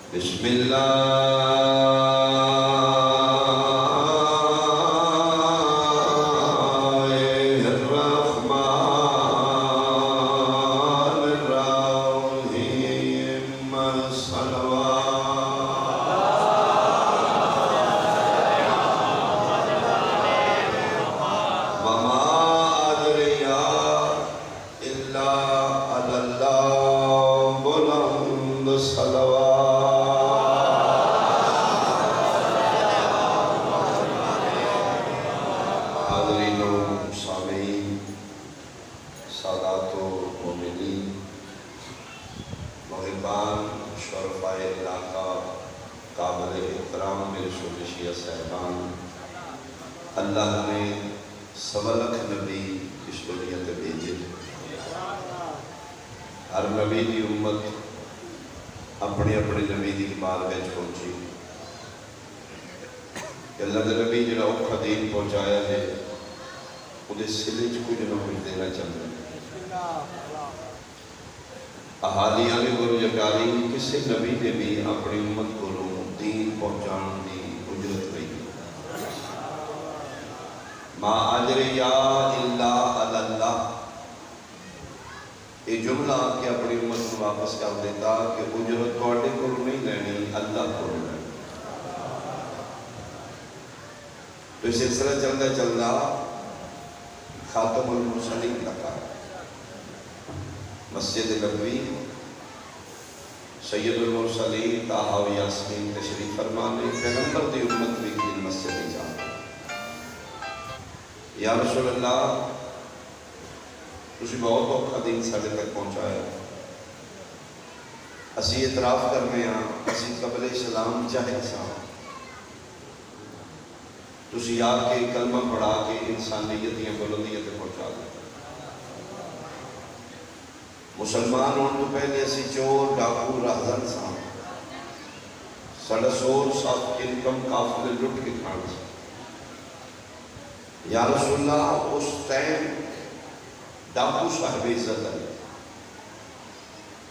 بسم اللہ الرحمن الرحیم صلوات وما أدري إلا على الله بلند صلوات حاضرین و سامعین سادات و مومنین محبان شرفائے علاقہ قابل احترام میرے شیعہ صاحبان اللہ نے سوا لکھ نبی اس دنیا تے بھیجے ہر نبی دی امت اپنی اپنی نبی دی بارگاہ وچ پہنچی کہ اللہ دے نبی جڑا اوکھا دین پہنچایا ہے اودے سلے وچ کچھ نہ کچھ دینا چاہتا ہے احادیث نے گرو جکاری کسی نبی نے بھی اپنی امت کو دین پہنچان دی اجرت نہیں ما اجری الا علی اللہ یہ جملہ کہ اپنی امت کو واپس کر دیتا کہ اجرت تواڈے کول نہیں لینی اللہ کول لینی تو اس سلسلہ چلتا چلتا خاتم المرسلین تک مسجد نبوی سید المرسلین طٰہٰ و یاسین تشریف فرمانے پیغمبر دی امت بھی کی مسجد جانا یا رسول اللہ تسی بہت اوکھا دین ساڈے تک پہنچایا اسی اعتراف کرنے ہاں اسی قبل اسلام جاہل ساں تسی آ کے کلمہ پڑھا کے انسانیت یا بلندیت پہنچا دیتا مسلمان ہونے تو پہلے اسی چور ڈاکو راہزن ساں ساڈا سورس آف انکم قافلے لٹ کے کھان ساں یا رسول اللہ اس ٹائم ڈاکو صاحب عزت ہے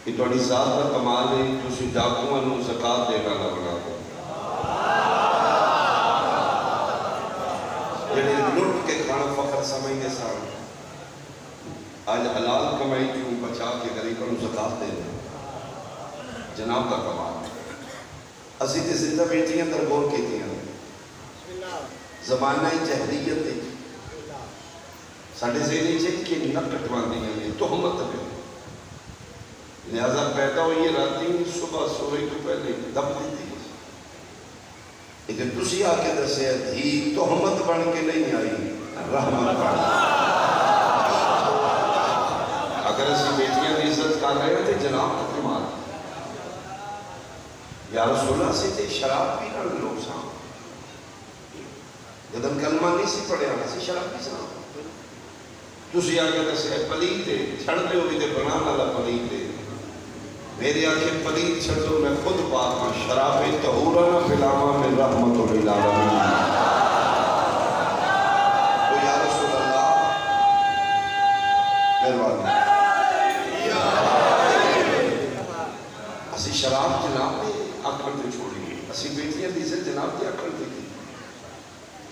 کہ تھوڑی ذات کا کمال ہے تسی ڈاکوؤں نوں زکات دینا نہ بنا دو جڑے لٹ کے کھانا فخر سمجھتے سن آج حلال کمائی کیوں بچا کے غریبوں کو زکات دے دیں جناب کا کمال اسی تے زندہ بیٹیاں درگور کیتیاں زمانہ جہلیت ہے ساڈے ذہن وچ کہ نہ کٹواندیاں نے تہمت ہے لہذا پیدا ہوئی راتی صبح سوئے تو پہلے دم دیتی لیکن تسی آ کے دسیا دھی تہمت بن کے نہیں آئی رحمت بن اگر اسی بیٹیاں کی عزت کر رہے ہیں تو جناب کا کمال یا رسول اللہ سے تے شراب پینے والے لوگ ساں جدن کلمہ نہیں سی پڑھیا سی شراب پی ساں تسی آ کے دسیا پلیت ہے چھڑ دے ہوئی تے بنان والا پلیت ہے میرے آنکھیں پلیت چھڑ دو میں خود پاک ہوں شراب طہورنا فلاما من رحمت للعالمین تو یا رسول اللہ مہربانی اسی شراب جناب نے اکڑ تے چھوڑی اسی بیٹیاں دی عزت جناب دی اکڑ تے کی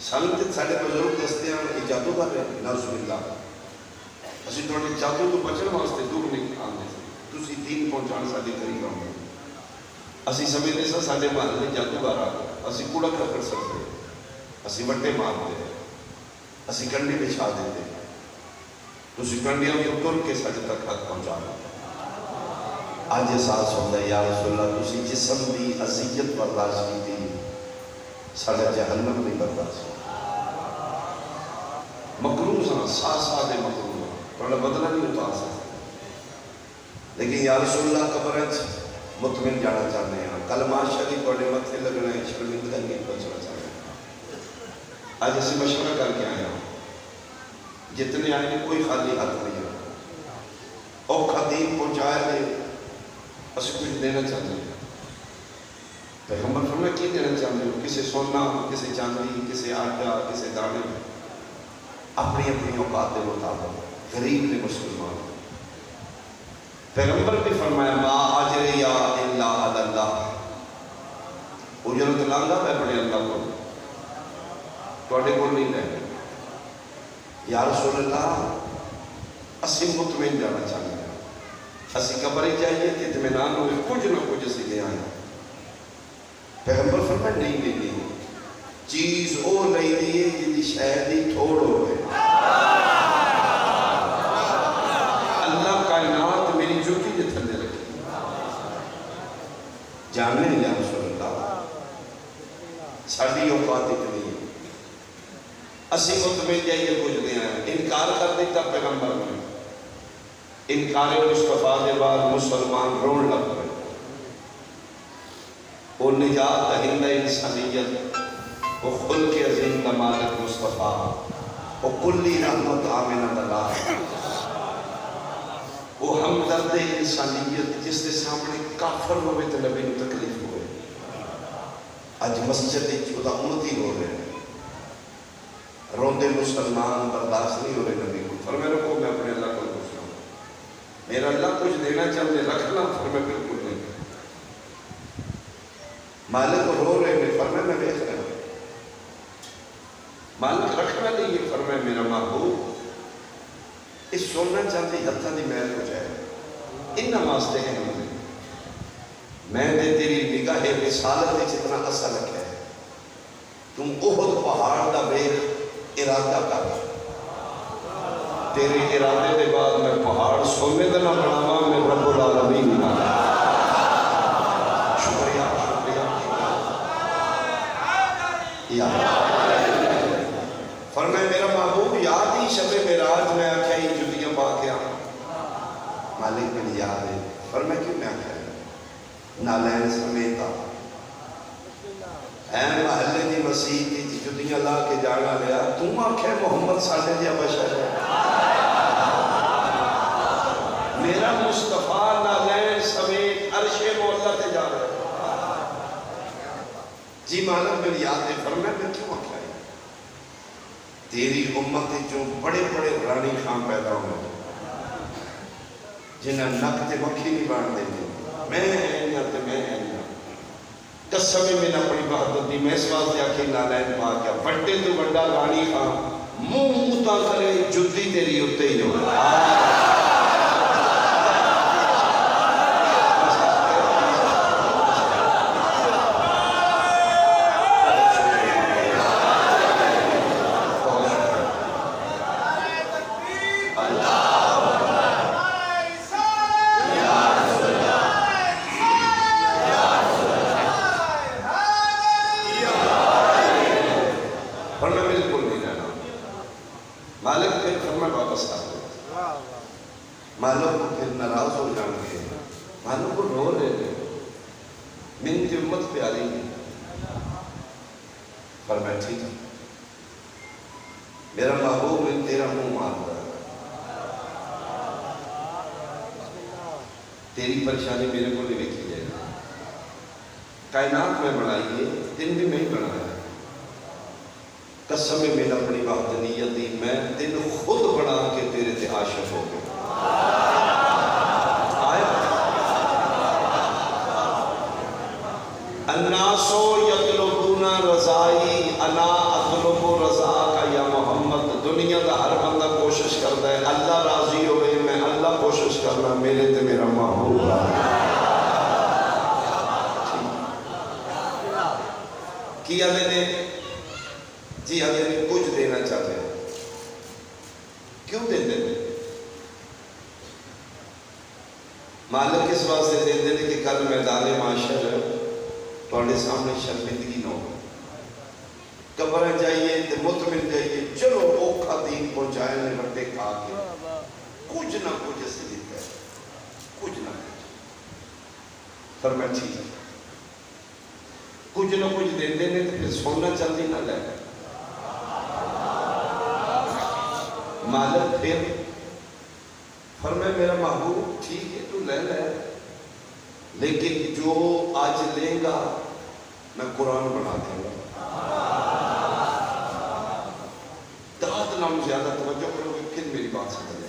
سالت ساڈے بزرگ دستے ہیں یہ جادوگر ہے نعوذ باللہ اسی تھوڑے جادو تو بچن واسطے دور نہیں آندے تسی دین پہنچان ساڈے قریب آؤں اسی سمجھتے سا ساڈے محلے جادوگر آ گئے اسی کوڑا کر سکتے اسی وٹے مارتے اسی کنڈی بچھا دیتے تسی کنڈیاں کو تر کے ساڈے تک حق پہنچا آج احساس ہوتا ہے یا رسول اللہ تسی جسم دی اذیت برداشت کی تھی ساڈا جہنم نہیں برداشت مکروہ ساں ساتھ دے مکروہ تھوڑا بدلہ نہیں اتار سکتے لیکن یا رسول اللہ قبر مطمئن جانا چاہتے ہیں کلمہ شریف تھوڑے متھے لگنا ہے شرمندگی نہیں بچنا چاہتے ہیں آج اسی مشورہ کر کے آیا ہوں جتنے آئے ہیں کوئی خالی ہاتھ نہیں ہے اوکھا دین پہنچایا ہے اسی کچھ دینا چاہتے ہیں پیغمبر فرمایا کی دینا چاہتے ہو کسی سونا کسی چاندی کسی آٹا کسی دانے اپنی اپنی اوقات کے مطابق غریب نے مسلمان پیغمبر بھی فرمایا ما اجری الا علی اللہ اجرت لانگا میں اپنے اللہ کو توڑے کو نہیں لے یا رسول اللہ اسی مطمئن جانا چاہتے ہیں اسی قبر ہی چاہیے کہ اطمینان ہوئے کچھ نہ کچھ اسی لے آئیں پیغمبر فرمائے نہیں نہیں چیز او نہیں دیئے جنہی شاید ہی تھوڑ ہو گئے اللہ کائنات میری جوتی دے تھلے رکھی جاننے یا رسول اللہ ساڑھی اوقات اتنی ہے اسی مطمئن جائیے کچھ دے آئیں انکار کر دیتا پیغمبر نے انکار مصطفیٰ دے بعد مسلمان رون لگ گئے وہ نجات دہندہ انسانیت وہ خلق عظیم کا مالک مصطفیٰ وہ کلی رحمت آمینہ اللہ وہ ہمدرد انسانیت جس کے سامنے کافر ہوئے تو نبی کو تکلیف ہوئے آج مسجد چودہ امتی ہو رہے ہیں روندے مسلمان برداشت نہیں ہو رہے نبی کو فرمائے رکھو میں اپنے اللہ کو پوچھ رہا ہوں میرا اللہ کچھ دینا چاہتے رکھنا فرمائے بالکل نہیں مالک رو رہے ہیں فرمائے میں دیکھ رہا ہوں مالک رکھنا نہیں ہے فرمائے میرا محبوب اس سننا چاہتے ہتھا دی محل ہو جائے ان نمازتے ہیں مجھے میں دے تیری نگاہ رسالت جتنا اثر رکھے ہے تم احد پہاڑ دا بیخ ارادہ کر تیرے ارادے دے بعد میں پہاڑ سونے دنا بڑھاما میں رب العالمین بنا شکریہ شکریہ یا فرمائے میرا محبوب یاد ہی شب معراج میں آکھا ہی جدیاں پا کے مالک میں یاد ہے فرمائے کیوں میں آکھا ہے نالین سمیتا اے محلے دی مسیح کی جدیاں لا کے جانا لیا تم آکھے محمد صلی دیا بشر ہے میرا مصطفیٰ نالین سمیت عرش مولا تے جا رہا ہے جی مالک میں یاد ہے فرمائے میں کیوں آکھا ہے تیری امت جو بڑے بڑے رانی خان پیدا ہوئے جنہیں نک تے مکھی نہیں بان دے دے میں اینیا تے میں اینیا قسم میں نے اپنی بہادر دی میں اس واسطے آکھی نالین پا کیا بڑے تو بڑا رانی خان منہ موتا کرے جدی تیری اتے ہی ہو معلوم کو پھر ناراض ہو جانا ہے معلوم کو رو لے لے من کی امت پہ آ رہی ہے فرمایا ٹھیک ہے میرا محبوب میں تیرا منہ مار رہا ہے تیری پریشانی میرے کو نہیں دیکھی جائے گا کائنات میں بنائیے دن بھی میں ہی بنایا قسم میں میرا اپنی وحدانیت دی میں دن خود بنا کے تیرے تے عاشق ہو گیا الناسو یطلبون رضائی انا اطلب رضاک یا محمد دنیا دا ہر بندہ کوشش کرتا ہے اللہ راضی ہوئے میں اللہ کوشش کرنا میرے تے میرا محبوب کیا دینے جی ہمیں کچھ دینا چاہتے ہیں کیوں دیتے ہیں مالک اس واسطے دیتے ہیں کہ کل میدان معاشر تھوڑے سامنے شرمندگی نہ ہو قبریں جائیے تو مطمئن جائیے چلو اوکھا دین پہنچائے نے بڑے کھا کے کچھ نہ کچھ ایسے دیتا ہے کچھ نہ کچھ فرمایا ٹھیک ہے کچھ نہ کچھ دیتے ہیں تو پھر سونا چلتی نہ لے مالک پھر فرمائے میرا محبوب ٹھیک ہے تو لے لے لیکن جو آج لے گا میں قرآن بنا دوں گا داد نام زیادہ توجہ کرو گے پھر میری بات سمجھے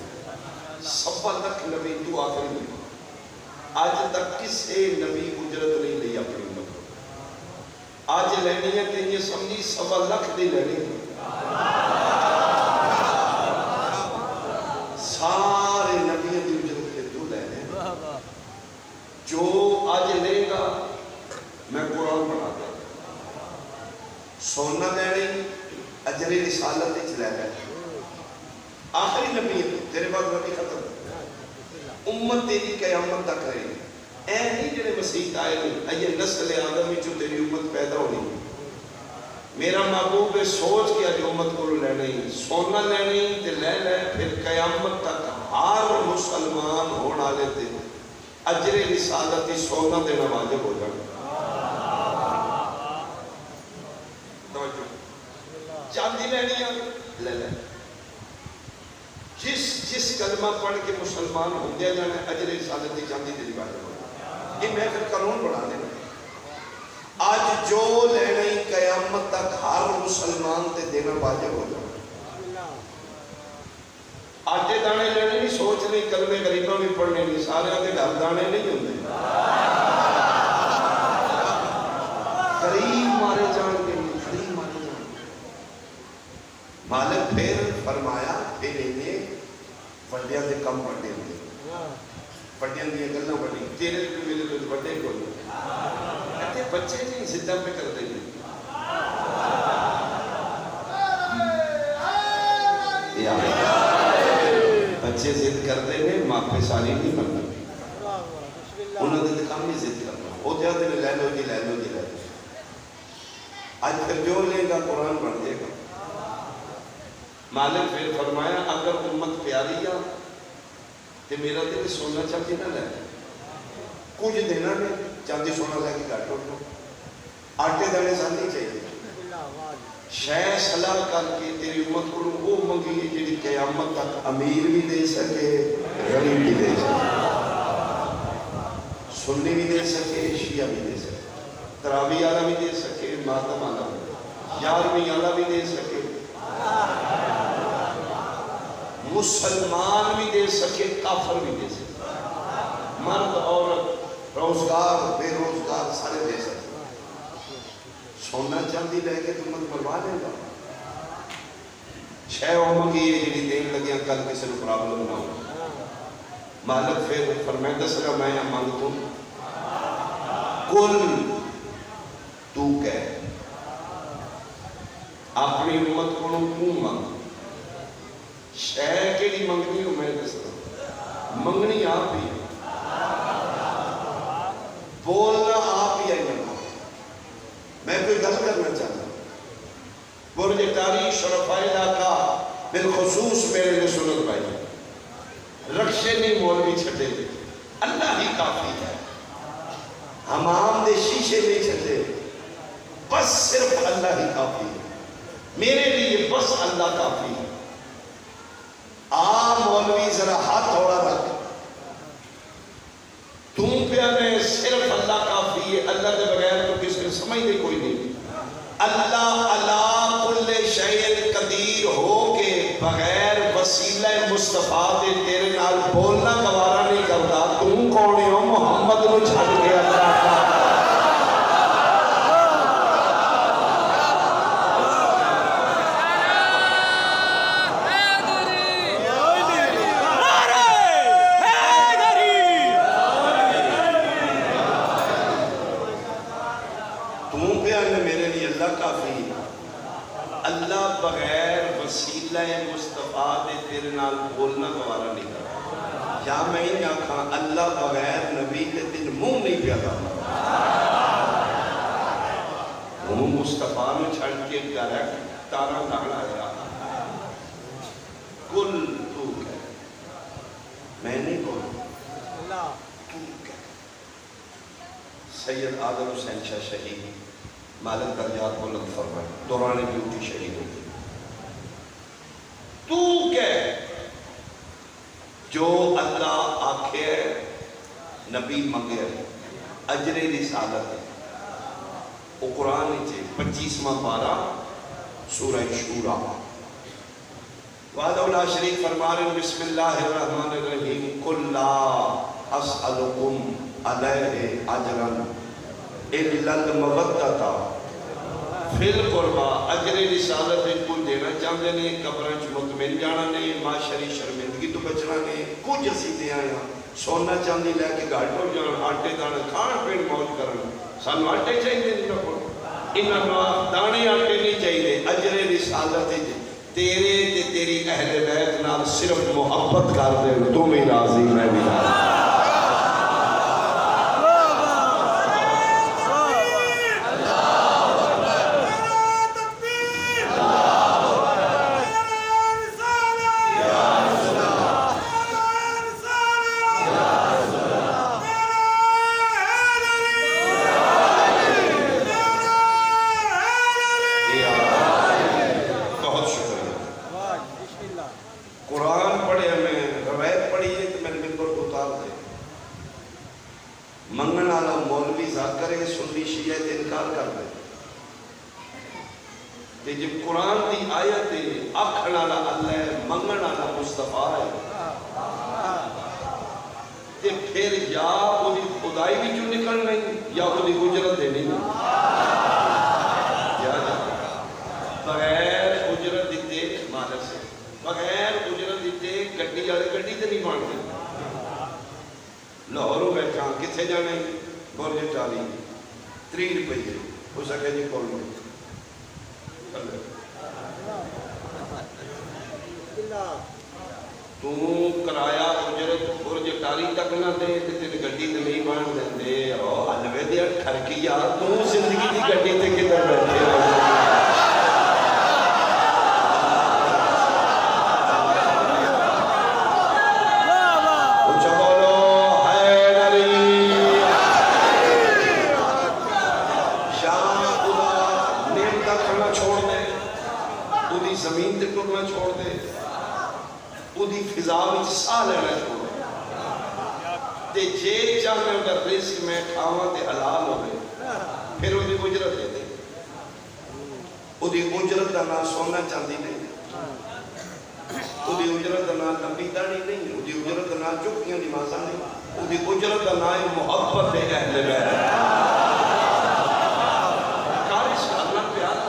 سب تک نبی تو آخری نہیں، آج تک کسی نبی اجرت نہیں لی اپنی امت کو، اج لینی ہے تے یہ سمجھی 1.25 لاکھ دی لینی ہے. سارے نبیوں کی اجرت کے تو لینے جو اج لے گا میں قرآن پڑھا دیں. سونا لینی اجر رسالت وچ لے لے. آخری نبی تیرے بعد نبی ختم امت تیری قیامت تک رہے. اے نہیں جڑے مسیح آئے نہیں یہ نسل آدم وچوں تیری امت پیدا ہونی. میرا محبوب سوچ کے اج امت کو لینا ہی سونا لینی تے لے لے. پھر قیامت تک ہر مسلمان ہونے والے تے اجر رسالت ہی سونا دینا واجب ہو جائے. چاندی لینی ہے لے لے. جس کلمہ پڑھ کے مسلمان ہوں دیا جانا اجر رسالت کی چاندی دی واجب ہو. یہ میں پھر قانون بنا دینا. آج جو لینی قیامت تک ہر مسلمان تے دینا واجب ہو جائے. آٹے دانے لینے نہیں سوچ نہیں کلمے غریباں بھی پڑھنے نہیں سارے آتے گھر دانے نہیں ہوندے. غریب مارے جان کے لیے غریب مارے جان. مالک پھر فرمایا پھر انہیں وڈیاں دے کم پڑھنے ہوندے. وڈیاں دیا گلاں وڈی تیرے بھی میرے کچھ وڈے کو کہتے بچے نہیں زدہ پہ کر دیں گے. بچے ضد کرتے ہیں ماں پہ ساری نہیں بننا. انہوں نے کام نہیں ضد کرنا. وہ جاتے ہیں لے لو جی لے لو جی لے لو. آج پھر جو لے گا قرآن پڑھ دے گا. مالک پھر فرمایا اگر امت پیاری ہے تو میرا دل سونا چاندی نہ لے. کچھ دینا نہیں چاندی سونا لے کے گھر ٹوٹ لو. آٹے دانے سان نہیں چاہیے. شہ صلاح کر کے تیری امت کو وہ منگی ہے جی قیامت تک امیر بھی دے سکے غریب بھی دے سکے سنی بھی دے سکے شیعہ بھی دے سکے تراویح والا بھی دے سکے ماتم والا بھی یارویں والا بھی دے سکے مسلمان بھی دے سکے کافر بھی دے سکے مرد عورت روزگار بے روزگار سارے دے سکے. سونا چاندی لے کے تم مروا لے گا. شے او منگی ہے جڑی دین لگیاں کل کسی کو پرابلم نہ ہو. مالک پھر فرمائے دس گا میں مانگ تم کل تو کہہ اپنی امت کو تو مانگ. شے کیڑی منگنی ہو میں دس گا منگنی آپ ہی بولنا آپ ہی ہے. میں کوئی گل کرنا چاہتا ہوں. برج تاریخ شرفاء علاقہ بالخصوص میرے لیے سنت بھائی رکشے نہیں مولوی چھٹے تھے. اللہ ہی کافی ہے. حمام دے شیشے نہیں چھٹے بس صرف اللہ ہی کافی ہے. میرے لیے بس اللہ کافی ہے. مولوی ذرا ہاتھ تھوڑا رکھ تم پیانے صرف اللہ کافی ہے. اللہ دے بغیر تو کس نے سمجھ دے کوئی نہیں. اللہ علا کل شیء قدیر ہو کے بغیر وسیلہ مصطفیٰ دے تیرے نال بولنا گوارا نہیں کرتا. تم کون ہو محمد نو چھڑ کے اللہ کا. اللہ بغیر وسیلہ مصطفیٰ دے تیرے نال بولنا گوارا نہیں کرتا. یا میں ہی آکھاں اللہ بغیر نبی دے دن منہ نہیں پیدا. وہ مصطفیٰ میں چھڑ کے ڈائریکٹ تارا ڈالا آیا. کل تو کہہ میں نہیں بولوں تو کہہ. سید آدم حسین شاہ شہید مالک درجات بلند فرمائے دوران ڈیوٹی شہید ہو گئی. تو کہہ جو اللہ آکھے نبی منگے اجر رسالت ہے. وہ قرآن چھے 25واں پارہ سورہ شورا. وعدہ اللہ شریف فرمانے بسم اللہ الرحمن الرحیم قل لا اسألکم علیہ اجرا الا المودۃ فل قربا اجر رسالت کو دینا چاہتے ہیں، قبراں چ مطمئن جانا نے، معاشری شرمندگی تو بچنا نے، کچھ اسی دے آئے ہیں سونا چاندی لے کے گھر ٹر جان، آٹے دانے کھان پین موج کرن، سانو آٹے چاہیے نہیں کو انہاں دانے آٹے نہیں چاہیے، اجر رسالت تیرے تے تیری اہل بیت نال صرف محبت کر دے، تم ہی راضی میں بھی راضی۔ قرآن پڑھے ہمیں روایت پڑھی ہے تو میرے ممبر کو اتار دے، منگن والا مولوی ذکر ہے سنی شیعہ تے انکار کر دے، تے جب قرآن دی آیت ہے آکھن والا اللہ ہے، منگن والا مصطفیٰ ہے، تے پھر یا وہ خدائی بھی کیوں نکل نہیں یا وہ اجرت دینی نہیں، بغیر اجرت دیتے مالک سے، بغیر اجرت دیتے گڈی والے گڈی تے نہیں بانتے، لاہوروں بیٹھا کتنے جانے برج ٹالی 30 روپئے ہو سکے جی کول میں تو کرایہ اجرت برج ٹالی تک نہ دے تے گڈی تے نہیں بان دے الوے دے ٹھرکی یار تو زندگی دی گڈی تے کدھر بیٹھے ہو زمین تے ٹرنا چھوڑ دے، اودی فضا وچ ساہ لینا چھوڑ دے، تے جے چاہے اگر رزق میں کھاواں تے حلال ہوئے پھر اودی اجرت دے دے، اودی اجرت دا نام سونا چاندی نہیں، اودی اجرت دا نام لمبی داڑھی نہیں، اودی اجرت دا نام چکیاں نمازاں نہیں، اودی اجرت دا نام محبت دے اہل بیت۔ کارش اللہ پیار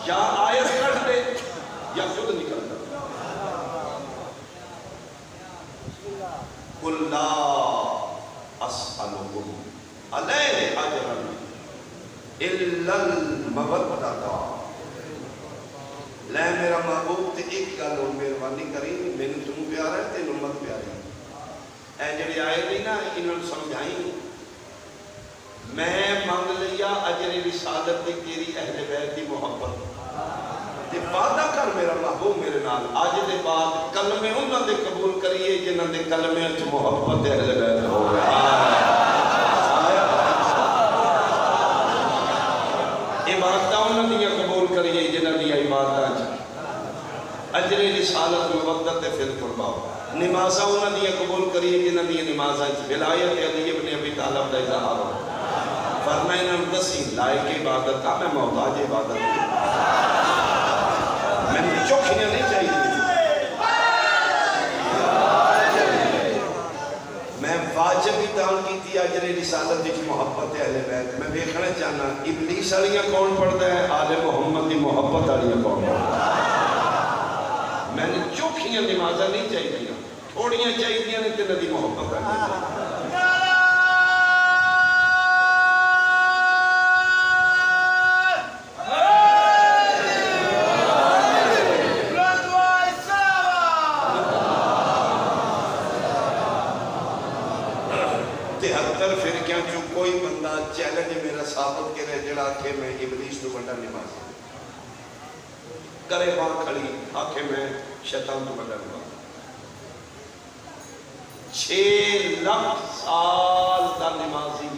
یا آیت کر دے یا خود نکل دے، قُلْ لَا أَسْأَلُكُمْ عَلَيْهِ أَجْرًا إِلَّا الْمَوَدَّةَ۔ لے میرا محبوب تے ایک گل اور مہربانی کری، میں نے تم پیارا ہے تے امت پیاری، اے جڑے آئے نہیں نا انہوں نے سمجھائی، میں مانگ لیا اجر رسالت دی تیری اہل بیت دی محبت تے وعدہ کر میرا محبوب میرے نال آج دے بعد کلمے انہاں دے قبول کریے جنہاں دے کلمے وچ محبت اہل بیت ہو گیا، عبادتاں انہاں دیاں قبول کریے جنہاں دی عبادتاں وچ اجر رسالت مودت تے فی القربا، نمازاں انہاں دیاں قبول کریے جنہاں دیاں نمازاں وچ ولایت علی ابن ابی طالب دا اظہار ہو، فرمایا انہوں نے دسی لائق عبادت تھا میں محتاج عبادت تھی، میں چوکھیاں نہیں چاہیے، میں واجب ہی دان کی تھی اجر رسالت کی محبت اہل بیت، میں دیکھنا چاہنا ابلیس والیاں کون پڑھتا ہے، آل محمد کی محبت والیاں کون پڑھتا ہے، میں نے چوکھیاں نمازاں نہیں چاہیے، تھوڑیاں چاہیے نہیں تے نبی محبت والیاں۔ فرقیاں چو کوئی بندہ چیلنج میرا ثابت کرے جڑا آکھے میں ابلیس تو بڑا نماز کرے وہاں کھڑی آکھے میں شیطان تو بڑا نماز 6 لاکھ سال دا نمازی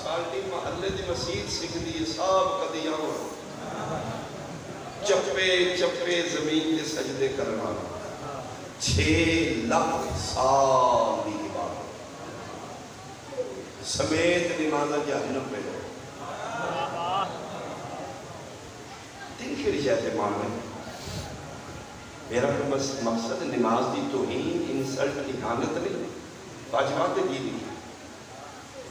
ساڑی محلے دی مسیح سکھ دی صاحب قدیاں چپے چپے زمین کے سجدے کرنا 6 لاکھ سال دی عبادت سمیت نمازہ جہنم پہ جائے تین کی رجایت ماننے میرا مقصد نماز دی توہین انسلٹ احانت نہیں واجبات دی دی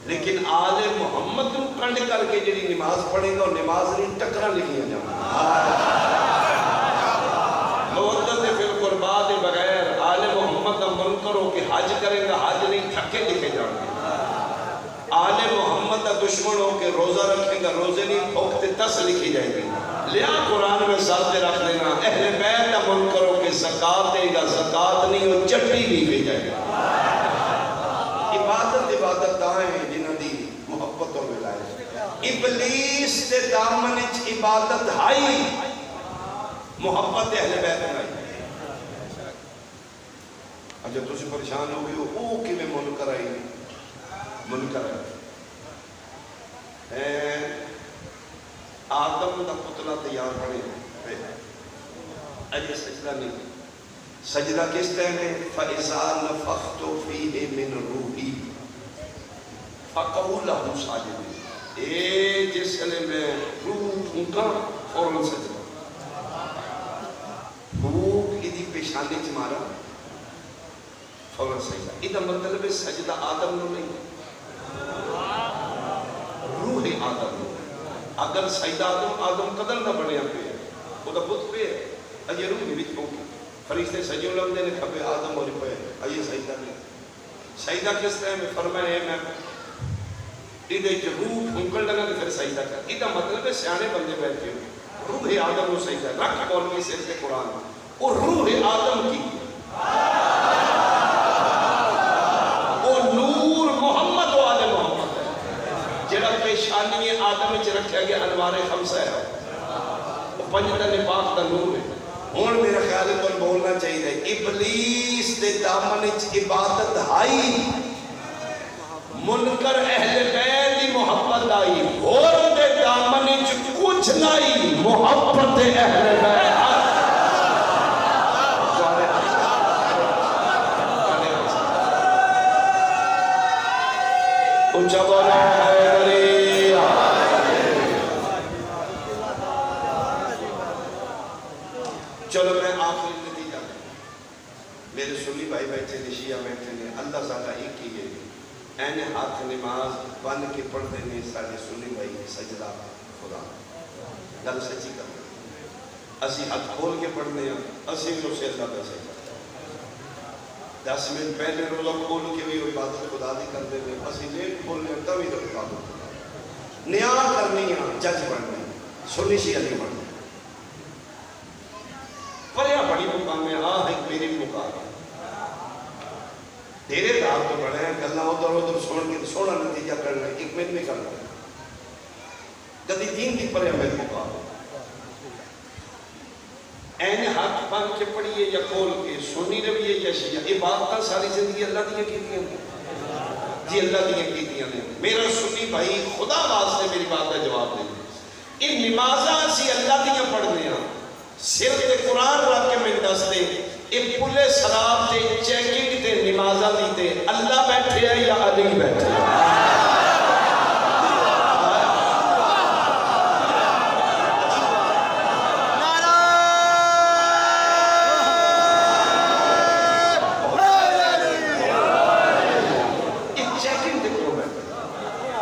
لیکن آل محمد نو کنڈ کر کے جڑی نماز پڑھے گا نماز نہیں ٹکرا لکھیاں جاؤں مودت فی القربا دے بغیر آل محمد کا منکر ہو کہ حج کرے گا حج نہیں تھکے لکھے جاؤں گے آل محمد کا دشمن ہو کہ روزہ رکھے گا روزے نہیں پھوکتے تس لکھی جائے گی لیا قرآن میں ساتھ رکھ دینا اہل بیت کا منکر ہو کہ زکاة دے گا زکاة نہیں ہو چٹنی لکھی جائے گا عبادت دائیں جنہاں دی محبت اور ولایت ابلیس دے دامن وچ عبادت ہائی محبت اہل بیت آئی اچھا تسی پریشان ہو گئے ہو او کہ میں منکر آئی منکر ہے آدم دا پتلا تیار پڑے اجے سجدہ نہیں سجدہ کس ٹائم ہے فَإِذَا نَفَخْتُ فِيهِ مِنْ رُوحِي فَقَوْ لَهُ سَاجِدِينَ اے جس لئے میں روح ہوں گا فوراً سجدہ روح ادھی پیشانی چمارا فوراً سجدہ ادھا مطلب سجدہ آدم نو نہیں روح آدم نو اگر سجدہ آدم قدر نہ بڑھے پہ وہ تو بت پہ ہے اجے روح نہیں بھی پہنکی فرشتے سجیوں لگتے نے کھپے آدم اور پہ آئیے سجدہ نہیں سجدہ کس طرح میں فرمائے میں ادھے جو روح پھنکل لگا تو پھر سجدہ کر ادھا مطلب ہے سیانے بندے بیٹھے ہوئے روح آدم کو سجدہ رکھ مولوی سے سے قرآن اور روح آدم کی وہ نور محمد و آل محمد ہے جڑا پیشانی آدم وچ رکھا گیا انوار خمسہ ہے وہ پنجتن پاک دا نور ہے ہون میرا خیال ہے تو بولنا چاہیے ابلیس دے دامن وچ عبادت آئی منکر اہل بیت دی محبت آئی اور دے دامن وچ کچھ نہیں محبت اہل بیت اونچا بولا چلو میں آخری نتیجہ میرے سنی بھائی بیٹھے نے شیعہ بیٹھے نے اللہ تعالیٰ ایک ہی ہے این ہاتھ نماز بن کے پڑھتے نے سارے سنی بھائی سجدہ خدا گل سچی کرتے اسی ہاتھ کھول کے پڑھنے ہیں اسی میں اسے اللہ کا سجدہ 10 منٹ پہلے روزہ کھول کے بھی عبادت خدا دی کرتے ہیں اسی لیٹ کھولنے ہیں تبھی تو عبادت خدا نیا کرنی ہے جج بڑھنی سنی شیعہ نہیں بڑھنی پریا بڑی مقام میں ایک میری مقام ہے تیرے دار تو بڑھے ہیں گلہ ادھر سن کے سونا نتیجہ کرنا ہے ایک منٹ میں کرنا ہے کدی دین کی پریا میری مقام ہے این ہاتھ بن کے پڑھیے یا کھول کے سنی رویے یا شیعہ عبادتاں ساری زندگی اللہ دیا کیتیاں ہیں جی اللہ دیا کیتیاں ہیں میرا سنی بھائی خدا واسطے میری بات کا جواب دیں ان نمازاں اسی اللہ دیا پڑھنے ہیں سر تے قرآن رکھ کے میں دس دے ایک پلے سراب تے چیکنگ تے نمازہ دیتے اللہ بیٹھے ہیں یا علی بیٹھے ہیں ایک چیکنگ تے کرو بیٹھے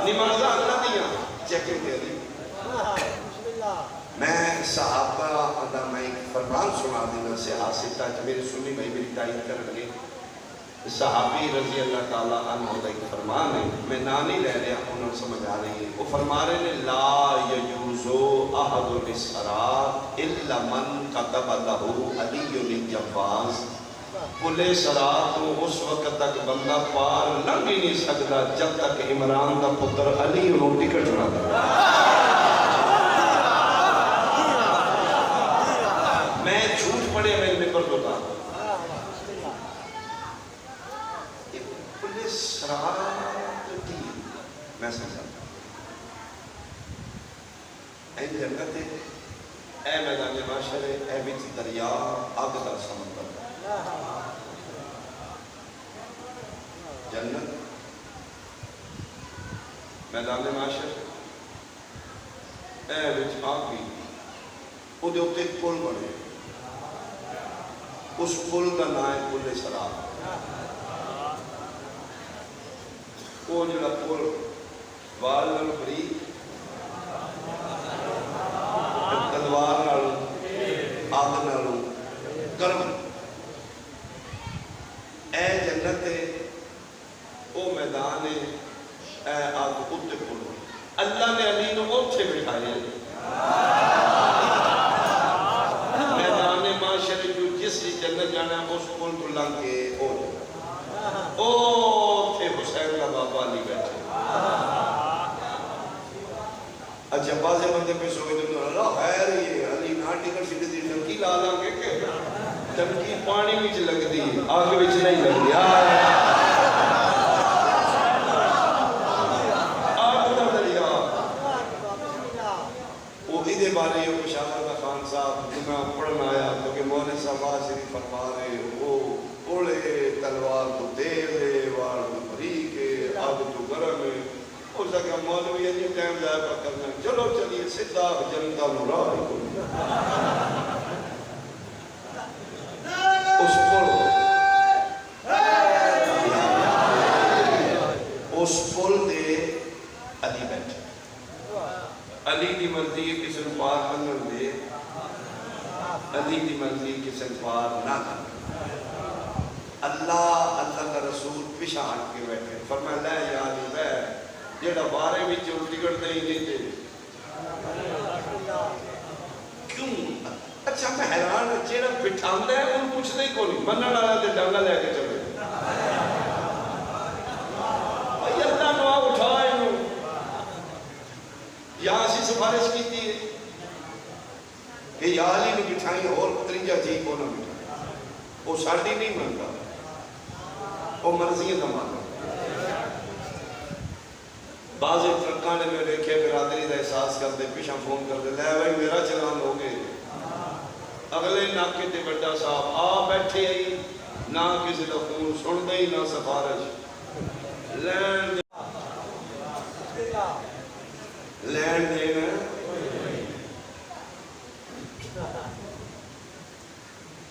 نمازہ اللہ دیا چیکنگ تے علی میں صحابہ ادا میں ایک فرمان سنا دینا سے حاصل تھا کہ میرے سنی بھائی میری تائید کر لگے صحابی رضی اللہ تعالیٰ عنہ کا ایک فرمان ہے میں نانی رہ رہا انہوں سمجھ آ رہی ہے وہ فرما رہے ہیں لا یجوزو احد الاسرات الا من قطب لہو علی الجواز پلے سرات اس وقت تک بندہ پار لنگ ہی نہیں سکتا جب تک عمران کا پتر علی انہوں ٹکٹ نہ دے میں جھوٹ پڑے میں نپر ہوتا پولیس سرات کی میں سمجھا اے جنت اے میدان معاشر اے بیچ دریا آگ دا سمندر جنت میدان معاشر اے بیچ آگ بھی وہ دے ہوتے ایک پل بڑھے اس پل کا نام ہے پل سراب وہ جڑا پل اللہ نے علی نے اوتھے بٹھایا میدان معاشر جو جس جنت جانا اس کو لنگ کے اوتھے حسین کا بابا علی بیٹھے اچھا بازے بندے پہ سوئے تو اللہ خیر یہ علی نہ ٹکٹ سیدھی دی ٹنکی لا لا کے ٹنکی پانی وچ لگدی آگ وچ نہیں لگدی آگ دا دریا وہ دے بارے مشاور خان صاحب جو میں پڑھنا آیا کیونکہ مولوی صاحب شریف فرما رہے وہ اوڑے تلوار کو تیز وار کو بریک آگ تو گرم ہے اس کا مولوی ہے یہ ٹائم ضائع کرنا چلو چلیے سیدھا جنتا راہ اس پل دے علی بیٹھے علی دی مرضی کسی پار منن دے علی دی مرضی کسی پار نہ کر اللہ کا رسول پیچھے ہٹ کے بیٹھے فرمایا لے یا علی بیٹھ جیڑا بارے بھی جو ٹکٹ نہیں دیتے کیوں اچھا میں حیران جیڑا بٹھاندہ ہے ان پوچھ نہیں کو نہیں منن والا تے ڈانگا لے کے چلے اللہ نوا اٹھائے نو یہاں سی سفارش کی تھی کہ یا علی نے بٹھائیں اور ترنجا جی کو نہ بٹھائیں وہ ساڑھی نہیں مانگا وہ مرضی زمانہ بعض ٹرکانے میں دیکھے برادری دا احساس کرتے پیچھا فون کرتے لے بھائی میرا چلان ہو گئے اگلے ناکے تے بڑا صاحب آ بیٹھے آئی نہ کسی دا فون سن دے نہ سفارش لینڈ دینا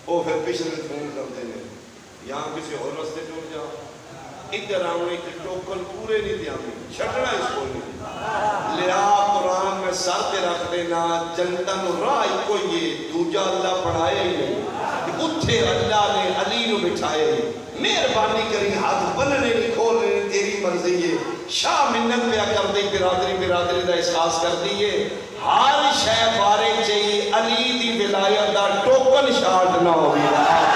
وہ پھر پیچھے فون کرتے ہیں یہاں کسی اور رستے ٹوٹ جا ادھر آنے کے ٹوکن پورے نہیں دیا چھٹنا اس کو نہیں لیا قرآن میں سر کے رکھ دینا جنتا نو راہ کو یہ دوجا اللہ پڑھائے ہی نہیں اتھے اللہ نے علی نو بٹھائے مہربانی کری ہاتھ بننے نہیں کھول رہے تیری مرضی ہے شاہ منت پیا کر دی برادری دا احساس کر دیئے ہر شے بارے چاہیے علی دی ولایت دا ٹوکن شارٹ نہ ہو گیا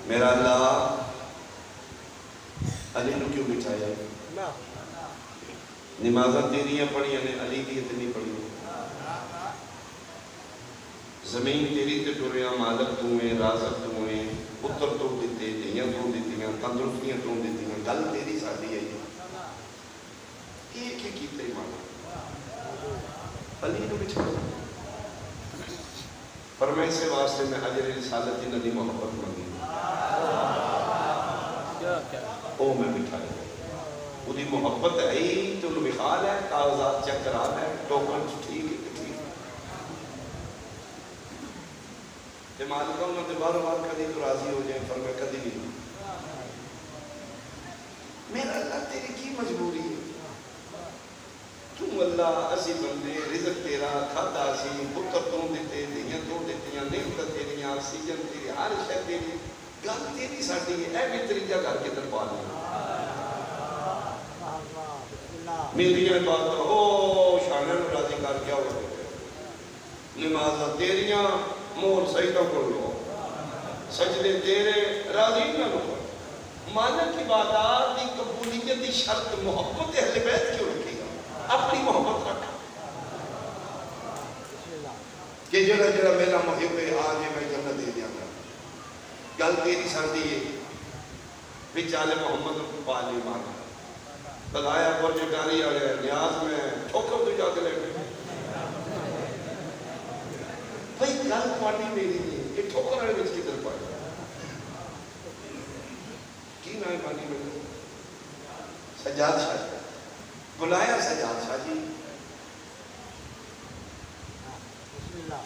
میرا اللہ علی نو کیوں بٹھایا نمازہ تیریاں پڑھی علی کی اتنی پڑھی زمین تیری تے ٹوریاں مالک تمہیں رازق تمہیں پتر تو دیتے دیاں تو دیتیاں تندرستیاں تو دیتیاں گل تیری ساتھی ہے ایک ہی کیتے مانا علی نو بٹھایا پر میں اسے واسطے میں اجر رسالت ندی محبت مانگی او میں بٹھایا وہ دی محبت ہے ہی تو انہوں بخال ہے کاغذات چیک کرا ہے ٹوکن ٹھیک ہے ٹھیک تے مالکہ انہوں نے بار بار کدی تو راضی ہو جائیں پر میں کدی نہیں میرا اللہ تیری کی مجبوری ہے کیوں اللہ اسی بندے رزق تیرا کھاتا سی پتر تو دیتے دیاں تو دیتیاں نعمت تیری آکسیجن تیری ہر شے تیری گل تیری ساڈی ہے اے بھی تریجا گھر کے در پا لیا میری بات او شانہ نو راضی کر کیا ہو نمازہ تیریاں مور سجدہ کر لو سجدے تیرے راضی نہ لو مالک عبادات دی قبولیت دی شرط محبت اہل بیت کیوں رکھی گا اپنی محبت رکھا کہ جڑا میرا محب ہے آج میں جنت دے دیا گا گل تیری سردی ہے بچالے محمد کو پالی مانا بتایا پر جو گاری آ گیا نیاز میں ٹھوکر تو جا کے لے گئے بھئی گل پاڑی میری نہیں یہ ٹھوکر آنے بچ کی در پاڑی کی نائے پانی میں سجاد شاہ بلایا سجاد شاہ جی،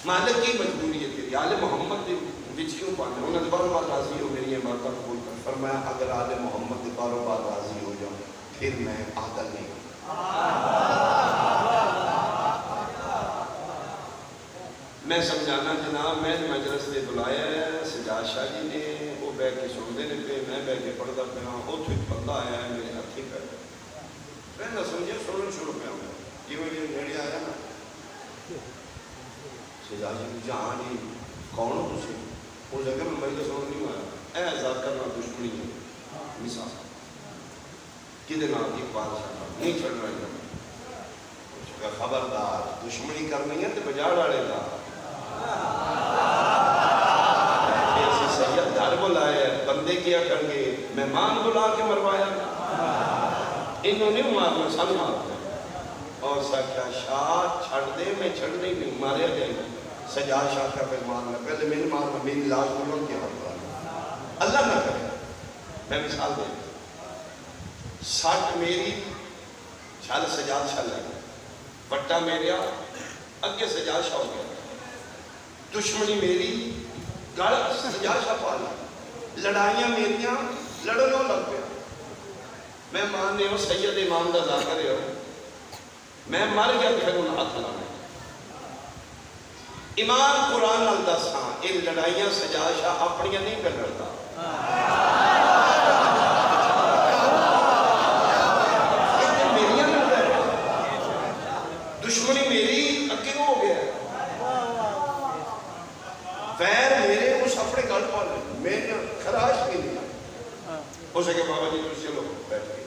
مالک کی مجبوری ہے تیری، آل محمد دے وچ کیوں پانا؟ انہوں نے بار بار راضی ہو میری عبادت قبول کر. فرمایا اگر آل محمد دے باروں بار راضی ہو جاؤں پھر میں عادل نہیں ہوں. میں سمجھانا جناب، میں مجلس نے بلایا ہے سجاد شاہ جی نے، وہ بہ کے سنتے نے پہ، میں بہ کے پڑھتا پیا، اتوں ایک بندہ آیا ہے میرے ہاتھی پہ، میں نہ سمجھے سننا شروع پہ ہوں جیوں جی نیڑے آیا نا. سجاد جی پوچھا ہاں جی کون ہو تسی؟ اس جگہ میں مجلس سن نہیں آیا، اے ذاکر نہ دشمنی ہے مثال کدے نام کی بادشاہ نہیں چڑھ رہا ہے، خبردار دشمنی کرنی ہے تو بجاڑ والے کا. ایسے سید گھر بلائے بندے کیا کر گے، مہمان بلا کے مروایا، انہوں نے مارنا سن مارنا. اور سکھا شاہ چھڑ دے، میں چھڑنے نہیں مارے جائے. سجاد شاہ کا پھر مارنا، پہلے میں مارنا، میری لاش بلوں کیا ہوگا، اللہ نہ کرے. میں مثال دے سٹ میری چھل سجاد شاہ لگا، پٹا میرا اگے سجاد شاہ ہو گیا، دشمنی میری گل سجاد شاہ پا لی، لڑائیاں میریاں لڑنوں لگ پیا. میں ماننے ہوں سید امام دا ذاکر ہے، میں مر گیا پھر انہیں ہاتھ لانے. امام قرآن نال دس ہاں یہ لڑائیاں سجاد شاہ اپنیاں نہیں کر رہتا، دشمنی میری اگے ہو گیا، ویر میرے اس اپنے گل پا لے، میں خراش بھی نہیں. ہو سکے بابا جی تو چلو بیٹھ گئے،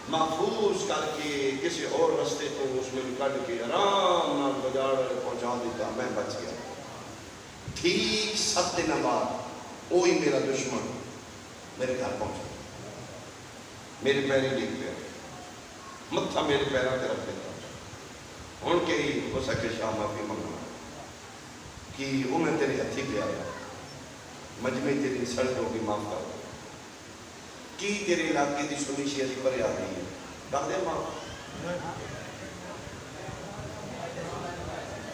محفوظ کر کے کسی اور رستے کو اس میں کٹ کے آرام نال بجاڑ والے پہنچا دیتا، میں بچ گیا. ٹھیک 7 دن بعد وہی میرا دشمن میرے گھر پہنچا، میرے پیری ڈگ پیا، متھا میرے پیروں پہ رکھ دیتا. ہوں کہ ہو سکے شاہ معافی منگنا کہ وہ میں تیرے ہتھی پہ آیا، مجمع تیری سڑک ہوگی معاف کر کی تیرے علاقے دی سنی شیعہ پر آ رہی ہے کر دے معاف.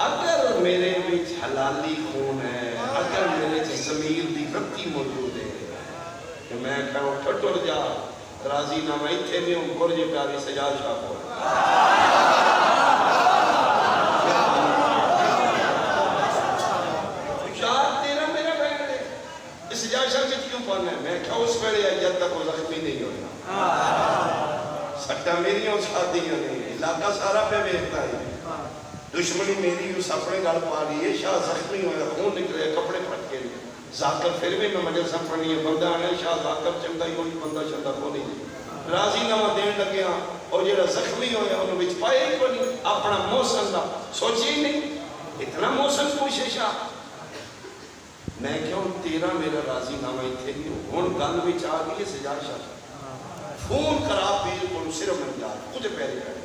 اگر میرے بچ حلالی خون ہے، اگر میرے ضمیر دی رتی موجود ہے کہ میں کہوں ٹھٹر جا راضی نامہ اتھے میں ہوں گرج پیاری سجاد شاہ کو میں کیا اس پہلے ہے جب تک وہ زخمی نہیں ہونا. سٹا میری اور شادیاں نہیں، علاقہ سارا پہ بیٹھتا ہے. دشمنی میری اس اپنے گل پا رہی ہے، شاہ زخمی ہویا، خون نکلے، کپڑے پھٹ کے لیے. ذاکر پھر بھی میں مجلس پڑھنی ہے، بندہ آنے شاہ ذاکر چمدہ ہی کوئی بندہ چمدہ کو نہیں راضی نامہ دین لگے ہاں. اور جڑا زخمی ہویا انہوں بچ پائے ہی کوئی نہیں، اپنا محسن دا سوچی ہی نہیں، اتنا محسن پوچھے شاہ. میں کیوں تیرا میرا راضی نامہ اتھے نہیں ہوں. ہون گل بھی چاہ گئی سجاد شاہ فون کرا پیر کو صرف من جا کچھ پیرے کرے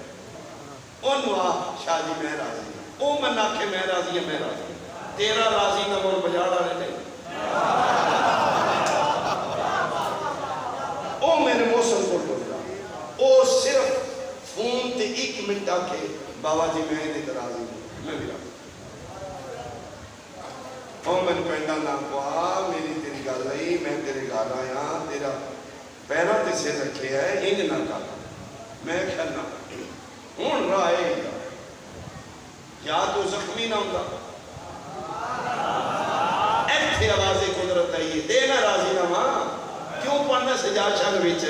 انہوں آ شاہ جی میں راضی ہوں، او من آکھے میں راضی ہے، میں راضی ہوں. تیرا راضی نامہ بجاڑ آنے نہیں، او میرے موسم کو ٹوٹا، او صرف فون تے 1 منٹ آکھے بابا جی میں نے راضی ہوں، میں بھی راضی. اور میں پہنڈا نہ کہا میری تیری گل آئی، میں تیرے گھر آیا، تیرا پیروں تے سے رکھے ہے انج نہ کر. میں کہنا ہوں راہ ہے کیا تو زخمی نہ ہوگا. ایتھے آواز قدرت آئی ہے، دینا راضی نہ ماں کیوں پڑھنا سجاد شاہ وچ.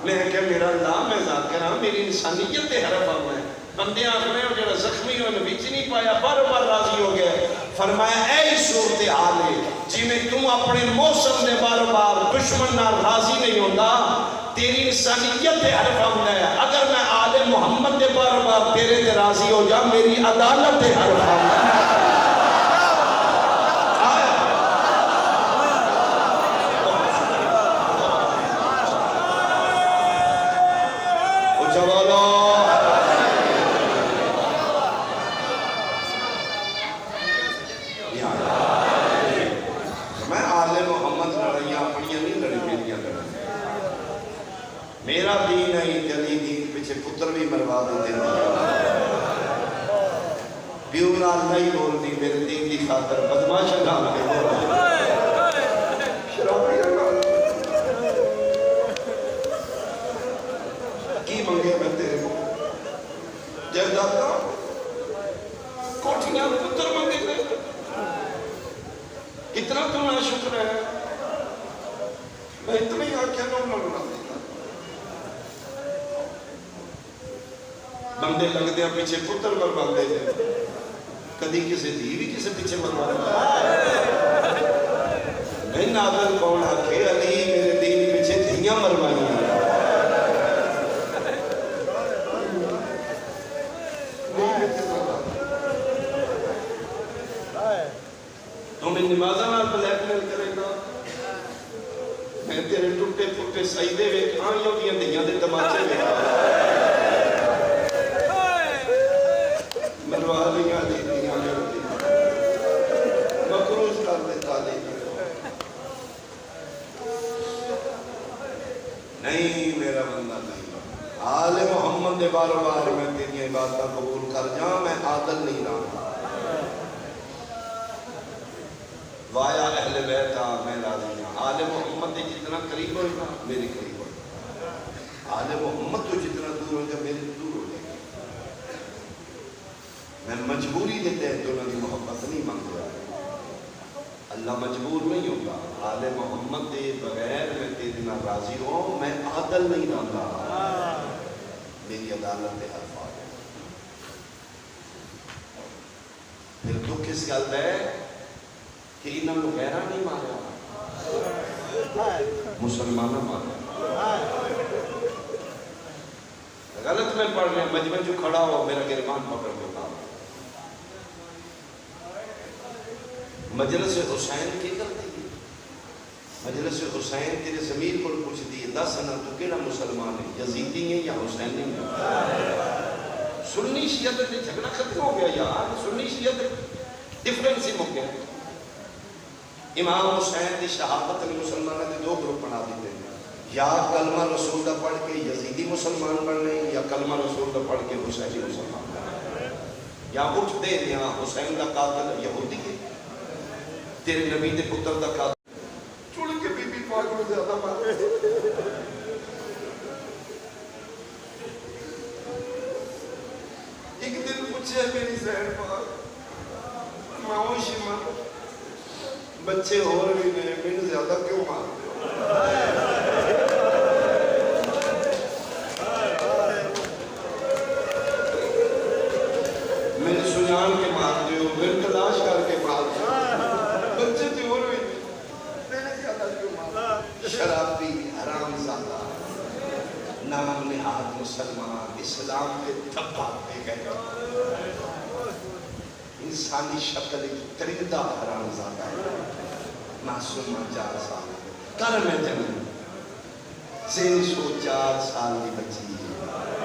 میں کہ میرا اللہ میں ذاکر ہاں، میری انسانیت تے حرف آؤں ہے. بندے آخر ہو جڑا زخمی ہوئے وچ نہیں پایا، بار بار راضی ہو گیا. فرمایا اے صورتحال ہے جی میں تم اپنے موسم نے بار بار دشمن نہ راضی نہیں ہوتا، تیری انسانیت دے حرف آمدہ ہے. اگر میں آل محمد دے بار بار تیرے دے راضی ہو جا، میری عدالت دے حرف آمدہ ہے. میرا دین ہے علی دین پیچھے پتر بھی مروا دیتے پیو نال نہیں بولتی میرے دین کی خاطر بدماش نام کے شرابی نال کی منگے میں تیرے کو جائیداداں کوٹھیاں پتر منگے میں اتنا تو نہ شکر ہے میں اتنا ہی آکھیا نہ مرنا دیتا بندے لگ دیا پیچھے پتر مروا دے کدی کسی دی بھی کسی پیچھے مروا دے میں نادر کون آکھے علی میرے دین پیچھے دھیاں مروائی ہیں تمہیں نمازہ نال بلیک میل کرے گا میں تیرے ٹوٹے پھوٹے سجدے ویکھ آئیوں دیاں دھیاں دے تماچے ویکھ مروا لیاں دی دیاں مقروض کر دیتا نہیں میرا بندہ نہیں آل محمد دے بار بار میں تیری عبادت قبول کر جاؤں میں عادل نہیں رہا وایا اہل بیت میں راضی ہوں آل محمد دے جتنا قریب ہوئے نا میرے قریب ہوئے آل محمد تو جتنا دور ہو جائے میرے دور ہو جائے میں مجبوری دیتے ہیں تو انہوں نے محبت نہیں مانگ رہا اللہ مجبور نہیں ہوگا آل محمد دے بغیر میں تیرے نہ راضی ہوں میں عادل نہیں رہا میری عدالت دے الفاظ پھر دکھ اس گل ہے کہ انہوں نے غیرہ نہیں مارا مسلمانہ مارا غلط میں پڑھ رہے ہیں مجمع جو کھڑا ہو میرا گرمان پکڑ کے کام مجلس حسین کی کرتی ہے مجلس حسین تیرے ضمیر کو پوچھتی ہے 10 سنہ تو کیڑا مسلمان ہے یزیدی ہیں یا حسینی ہیں سنی شیعت سے جھگڑا ختم ہو گیا یار سنی شیعت ڈیفرنس ہی ہو گیا امام حسین کی شہادت میں مسلمانوں نے 2 گروپ بنا دیتے ہیں یا کلمہ رسول کا پڑھ کے یزیدی مسلمان بننے یا کلمہ رسول کا پڑھ کے حسینی مسلمان بننے یا اٹھ دے یا حسین کا قاتل یہودی ہے تیرے نبی دے پتر دا قاتل چڑ کے بی بی پاک میں زیادہ مار ایک دن پوچھے میری زہر پاک ماؤں شیمہ بچے اور بھی نہیں میں زیادہ کیوں مارتے ہو میں سجان کے مارتے ہو میں تلاش کر کے مارتے ہو بچے تھے اور بھی میں زیادہ کیوں مارتے شرابی حرام زادہ نام نہاد مسلمان اسلام کے تھپا پہ گئے انسانی شکل ایک ترندہ حرام زادہ معصومہ 4 سال کر میں جنم سینی سو 4 سال کی بچی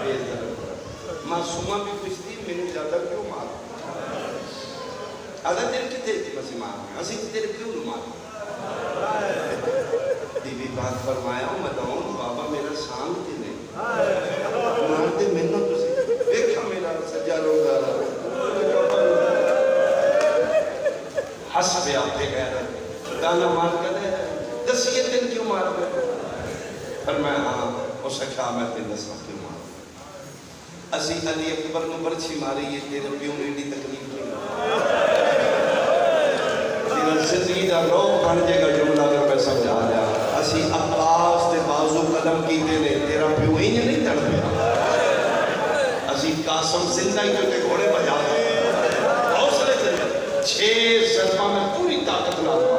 بے ضرور معصومہ بھی کچھ تھی میں نے زیادہ کیوں مارا آدھا تیرے کتے تھی بسی مارا اسی تیرے کیوں نہ مارا بی بی بات فرمایا ہوں میں دعاؤں بابا میرا سانگ تھی نہیں مارتے میں نہ تو سے دیکھا میرا سجا روگا حسب آپ پہ گئے دانا مار کر دے دسیے دن کیوں مار گئے پر میں ہاں اس اکھا میں تین 10 وقت کیوں مار اسی علی اکبر میں برچی ماری یہ تیرے پیوں ایڈی تکلیف نہیں تیرا زدیدہ روح بن جے گا جملہ اگر میں سمجھا جا اسی عباس تے بازو قلم کی تیرے تیرا پیوں ہی نہیں تڑ پیا اسی قاسم زندہ ہی کر کے گھوڑے بجا دے حوصلے سے 6 ضربہ میں پوری طاقت لاتا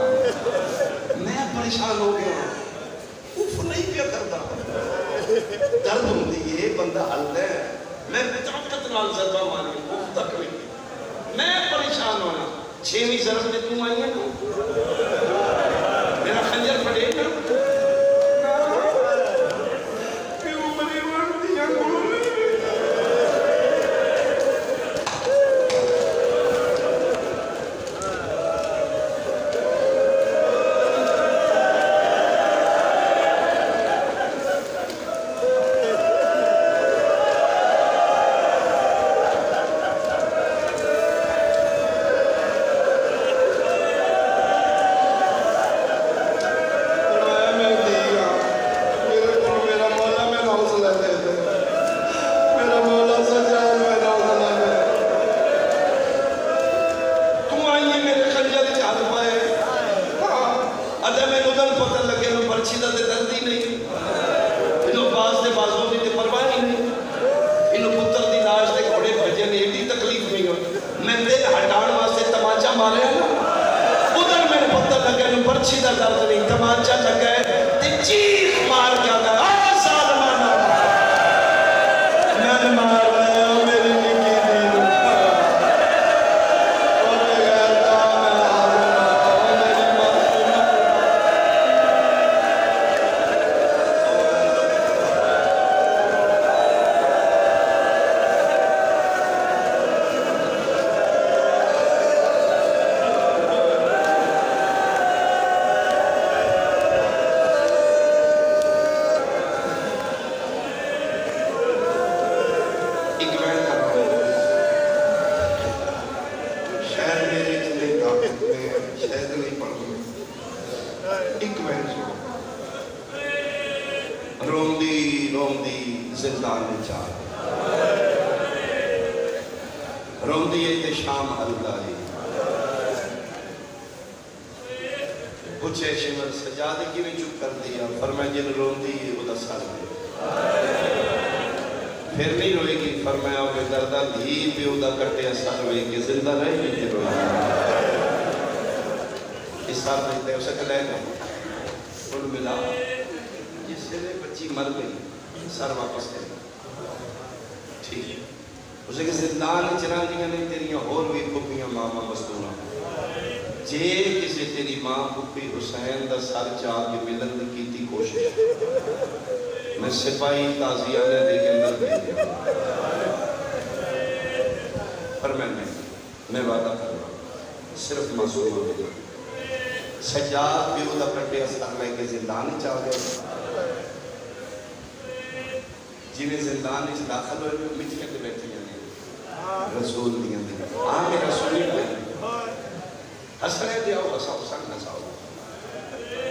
میں پریشان ہو گیا اوف نہیں پیا کرتا درد ہوتی یہ بندہ حل ہے میں طاقت نال ضربہ ماری اوف تک نہیں میں پریشان ہونا 6ویں ضرب میں تم آئی ہے نا میرا خنجر پڑے گا روندی زندان میں چاہ روندی ہے تے شام اللہ پوچھے شمر سجادہ کی میں چپ کر دیا فرمایا جن روندی ہے وہ دا سر پھر نہیں روئے گی فرمایا وہ دردہ دھی پہ وہ دا کٹے سر ہوئے کہ زندہ رہے گی کہ روئے گی اس ساتھ میں تے اسے کہلے گا کل ملا جس سے بچی مر گئی سر واپس دے ٹھیک ہے اسے کہ زندان چنان دیگا نہیں تیریاں اور بھی کھپیاں ماما مستورا جے کسی تیری ماں کھپی حسین دا سر چاہ کے ملن کی تھی کوشش میں سپاہی تازیانے دے کے اندر دے دیا پر میں وعدہ کر رہا ہوں صرف معصوم ہو گیا سجاد بھی وہ کٹے اثر لے کے زندان ہی چاہ گیا جنہیں زندان ہی داخل ہوئے مٹیاں کے بیٹھے ہیں رسول دیاں دیاں آگے رسولی پہ حسنے دیا ہو حسا حسن حسا ہو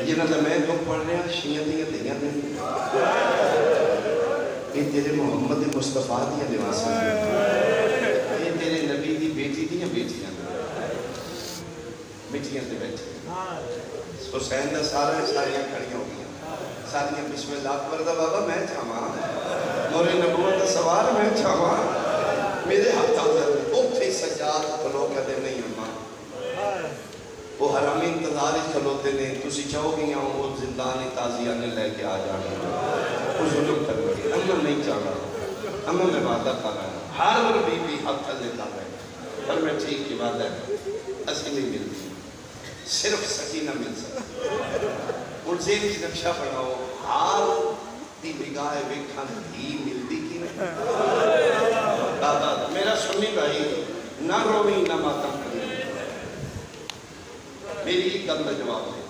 یہ نہ میں تو پڑھ رہے ہیں شیعہ دیاں دیاں دیاں یہ تیرے محمد مصطفیٰ دیاں لباس ہیں یہ تیرے نبی دی بیٹی دیاں بیٹیاں مٹیاں دے بیٹھے حسین دا ساریاں کھڑیاں ہو گیا ساریاں بسم اللہ اکبر دا بابا میں چاہاں مورے نبوت دا سوال میں چاہاں میرے ہاتھ آدھر اوکھے سجاد کھلو کہتے نہیں اماں وہ حرامی انتظار کھلوتے نے تسی چاہو گی ہوں وہ زندان تازیہ نے لے کے آ جانے وہ ظلم کر گئے اماں نہیں چاہا اماں میں وعدہ کر رہا ہوں ہر بی بی حق تھلے کر رہے ہیں پر میں ٹھیک کی وعدہ ہے اسی نہیں ملتی صرف سکینہ مل سکتا ان سے بھی نقشہ پڑھاؤ ہار دی نگاہ ویکھن ہی ملتی کی نہیں دادا میرا سنی بھائی نہ روی نہ ماتم کریں میری ایک گل میں جواب دے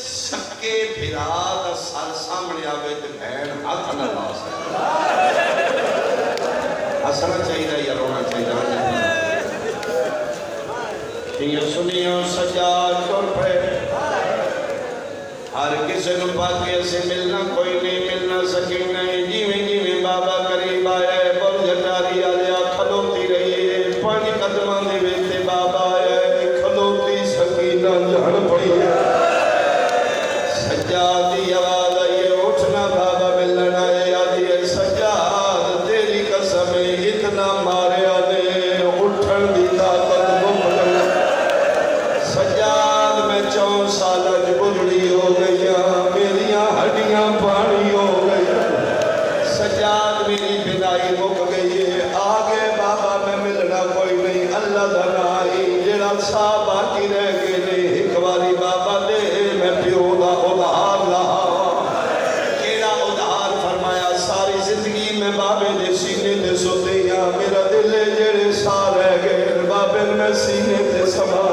سکے پھرا دا سر سامنے آوے تے بہن ہاتھ نہ لا سکے ہسنا چاہیے یا رونا چاہیے یہ سنیوں سجاد کر پہ ہر کسی نو پاکی سے ملنا کوئی نہیں ملنا سکینہ جیویں بابا قریب آیا بل جٹاری آلیا کھلوتی رہی ہے پانی قدمان دے بیتے بابا آیا کھلوتی سکینہ جھڑ پڑی ہے سجاد دی آواز آئیے اٹھنا بابا ملنا آئے آدھی ہے سجاد تیری قسم اتنا مارے آنے اٹھن دی طاقت سجاد میں 4 سالہ بجڑی ہو گئی میریاں ہڈیاں پانی ہو گئی سجاد میری بنائی مک گئی ہے آگے بابا میں ملنا کوئی نہیں اللہ دنائی جڑا سا باقی رہ گئے نہیں ایک باری بابا دے میں پیو دا ادھار لہا کیڑا ادھار فرمایا ساری زندگی میں بابے دے سینے دے سوتیاں میرا دل جڑے سا رہ گئے بابے میں سینے دے سما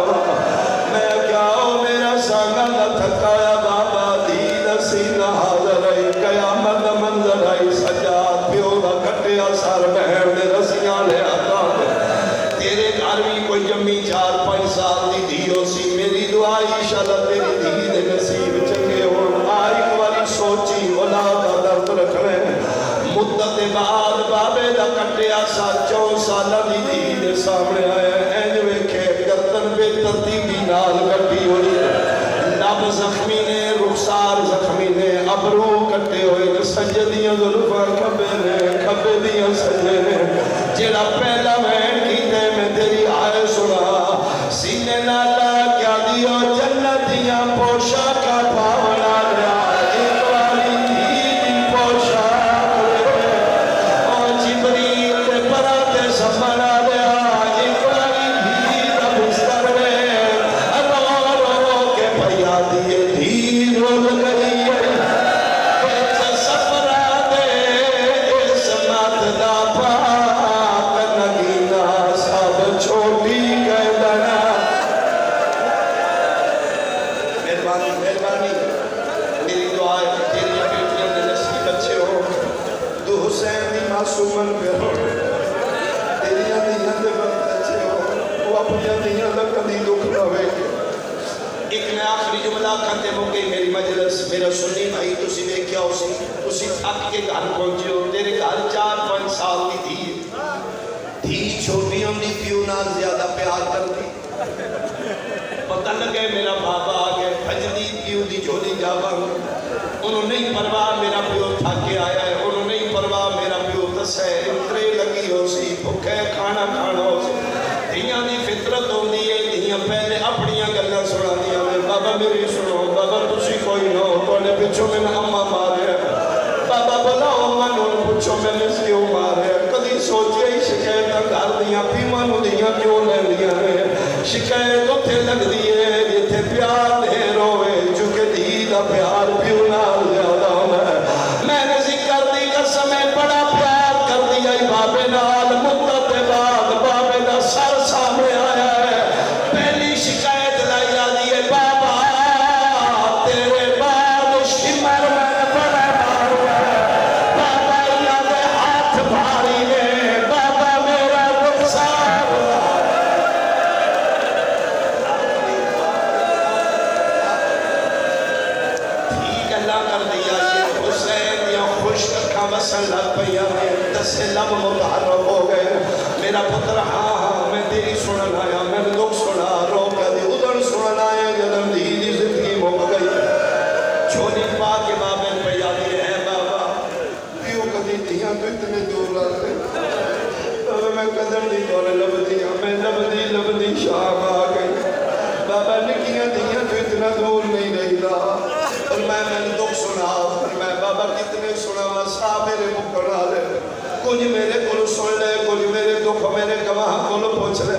میں کیا ہو میرا سانگا نہ تھکایا بابا دید سینہ حاضر ہے قیامت منظر ہے سجاد پیو دا کٹیا سار بہن دے رسیاں لے آتا تیرے گھر بھی کوئی جمی 4-5 سال دی دیو سی میری دعائی انشاءاللہ تیری دی دے نصیب چنگے ہو آئی والی سوچی اولاد دا درد رکھ رہے مدت بعد بابے دا کٹیا سار 4 سالہ دی دے سامنے آیا اینج ویکھے گردن پہ ترتیبی نال کٹی ہوئی لب زخمی نے رخسار زخمی نے ابرو کٹے ہوئے سجدیاں ظلفاں کھبے دیاں سجے نے جڑا پہلا وین کیتے میں تیری آئے سنا سینے نالا کیا دیو جنتیاں پوشا کا پاونا لیا ایک والی دید پوشا اور جبریل کے پراتے سمنا لیا ایک والی دید بستر میں رو کے پیا دیے دید رول گئی ہے سفرہ دے اس مات دا پاک نگینہ سب چھوٹی گئلنا مہربانی میری دعا ہے کہ تیری بیٹیاں دے نصیب اچھے ہو تو حسین دی معصومن پہ ہو تیریاں دیاں دے وقت اچھے ہو وہ اپنی دیاں لکھ دی دکھ نہ ہوئے ایک میں آخری جملہ کھاتے موقع میری مجلس میرا سنی بھائی تسی دیکھیا ہو سی تسی تھک کے گھر پہنچے ہو تیرے گھر 4-5 سال کی تھی چھوٹی ہوندی پیو نال زیادہ پیار کر دی پتہ لگے میرا بابا آگئے بھجدی پیو دی جھولی جاوا انہوں نہیں پرواہ میرا پیو تھک کے آیا ہے انہوں نہیں پرواہ میرا پیو دسے انترے لگی ہو سی بھکے کھانا کھانا ہو سی دھیاں دی فطرت ہوندی ہے دھیاں پہلے اپنیاں گلہ سنا دیا میں بابا میری سنو بابا تسی کوئی نو تونے پچھو میں اممہ مارے بابا بلاؤ اممہ نو پچھو میں نس کیوں مارے کدی سوچے ہی شکایت گھر دیا پیمانو دیا کیوں لے لیا ہے شکایت اتھے لگ دیئے جتھے پیار دے روئے چونکہ دیدہ پیار پیو نال زیادہ ہونا میں نے ذکر دی قسمیں بڑا پیار کر دیا بابے نال مدت بعد بابے دا سر سامنے آیا ہے پہلی شکایت لائی آدھی ہے بابا تیرے بعد شمر میں بڑا بارو ہے بابا اللہ دے ہاتھ بھاری ہے بابا میرا رخسار ٹھیک اللہ کر دیا یہ حسین یا خوش رکھا وصل لگ پیا میں دس لب متحرک ہو گئے میرا پتر ہاں میں تیری سنن آیا میں دکھ سنا رو کر دی ادھر سنن آیا جنم دی زندگی مک گئی چھوڑی پا کے بابن پہ یادی ہے بابا پیو کدی دیاں تو اتنے دور رہتے بابا میں قدر دی دور لب دیا میں لب دی شام آ گئی بابا نکیاں دیاں تو اتنا دور نہیں رہی رہا اور میں دکھ سنا اور میں بابا کتنے سنا واسا میرے مکڑا لے کچھ میرے کل سن لے کچھ میرے دکھ میرے گواہ کل پوچھ لے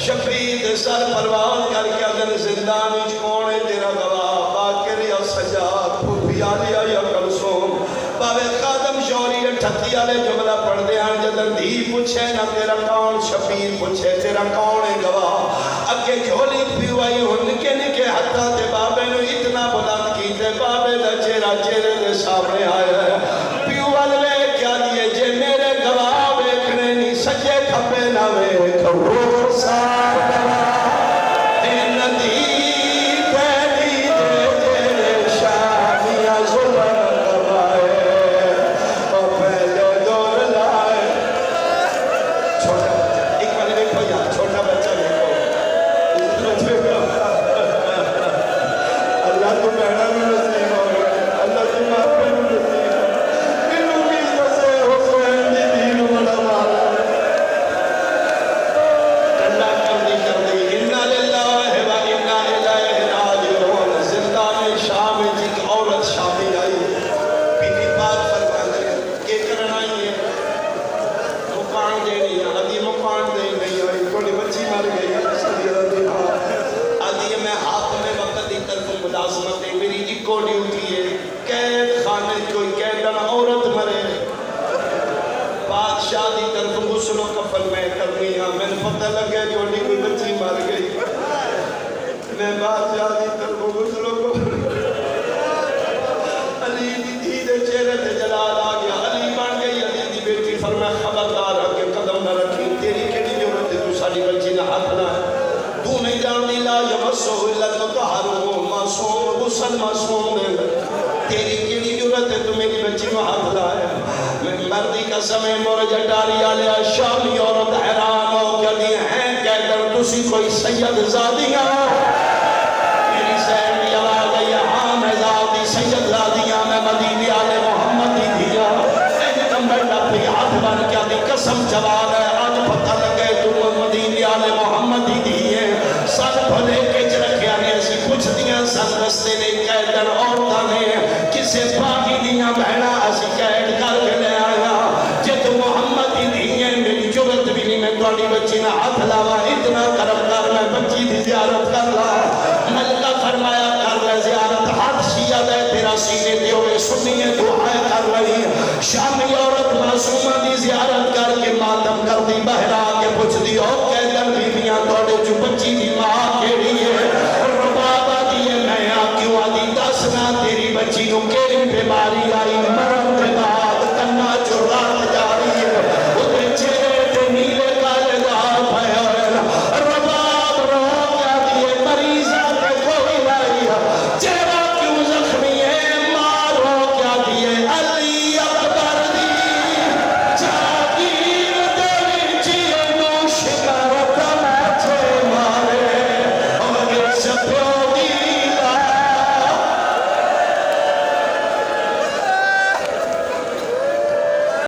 شفید سر پرواز کر کے اگر زندانی چھوڑے تیرا گواہ باکر یا سجاد پھوپی آلیا یا کلسوم بابے خادم شوری ٹھتی آلے جملہ پڑھ دے آن جدن دی پوچھے نا تیرا کون شفید پوچھے تیرا کون ہے گواہ اگے جھولی پیوائی ہن کے نکے حتیٰ تے بابے نو اتنا بلند کی تے بابے دا چہرے دے سامنے آیا ہے پیوال لے کیا دیئے جے میرے گواہ بیکھنے نہیں سجے کھپے نہ ویکھ روح سار گواہ اے ندی پہلی دے تیرے شامیاں ظلم کروائے اور پہلے دور لائے چھوٹا ایک بار دیکھو یا چھوٹا بچہ دیکھو اللہ تو بہنا بھی نصیب ہو گئے اللہ تو ماں بھی نصیب انہوں کی سسے حسین دی دین بڑا مارا اللہ کر دی انہا للہ و انہا الہ راجعون زندان شام ایک عورت شامی آئی بی بی بات فرما دے کہ کرنا ہی ہے مکان دے نہیں آدھی مکان دے نہیں آئی کوئی بچی مر گئی آدھی میں ہاتھ میں وقت دی طرف ملازمت ہے میری ایکو ڈیوٹی ہے قید خانے کوئی قیدن عورت مرے بادشاہ دی طرف غسل و کفن میں کرنی ہاں میں نے پتہ لگے جوڑی کوئی بچی مر گئی میں بادشاہ دی طرف غسل و کفن علی دی دھی دے چہرے تے جلال آ گیا علی بن گئی علی دی بیٹی فرمائے خبردار ہے کہ قدم نہ رکھی تیری کیڑی ضرورت ہے تو ساڈی بچی نہ ہاتھ نہ ہے تو نہیں جانتی لا یمسو الا المطہرون معصوم غسل معصوم ہے تیری کیڑی ضرورت ہے تو میری بچی کو ہاتھ لایا میں مردی کا سمے مورج ڈاری آلے شامی عورت حیران ہو کیا دی ہیں کہہ کر تسی کوئی سید زادیاں میری سہر بھی آواز ہے ہاں میں زادی سید زادیاں میں مدینی آلے محمد دی دیا ایک کمبر ڈاپی ہاتھ بن کیا دی قسم جواب ہے آج پتہ لگے تو مدینی آلے محمد دی دیئے سن بھلے کچھ رکھیا نے ایسی کچھ دیاں سن رستے نے قیدن عورتہ نے کسے باقی دیاں بہنا ایسی قید کر کے لے آیا جے تو محمد دی دیئے میری جرت بھی نہیں میں توڑی بچی نہ ہاتھ لاوا اتنا کرم کر میں بچی دی زیارت کر لا ملکہ فرمایا کر لے زیارت ہاتھ شیعہ دے تیرا سینے دے ہوئے سنیے دعائے کر رہی شامی عورت معصومہ دی زیارت کر کے ماتم کر دی بہرا کے پوچھ دی ہو قیدن بیویاں توڑے جو بچی دی ماں کیڑی ہے بابا دیئے میں کیوں آدھی دسنا تیری بچی نو کے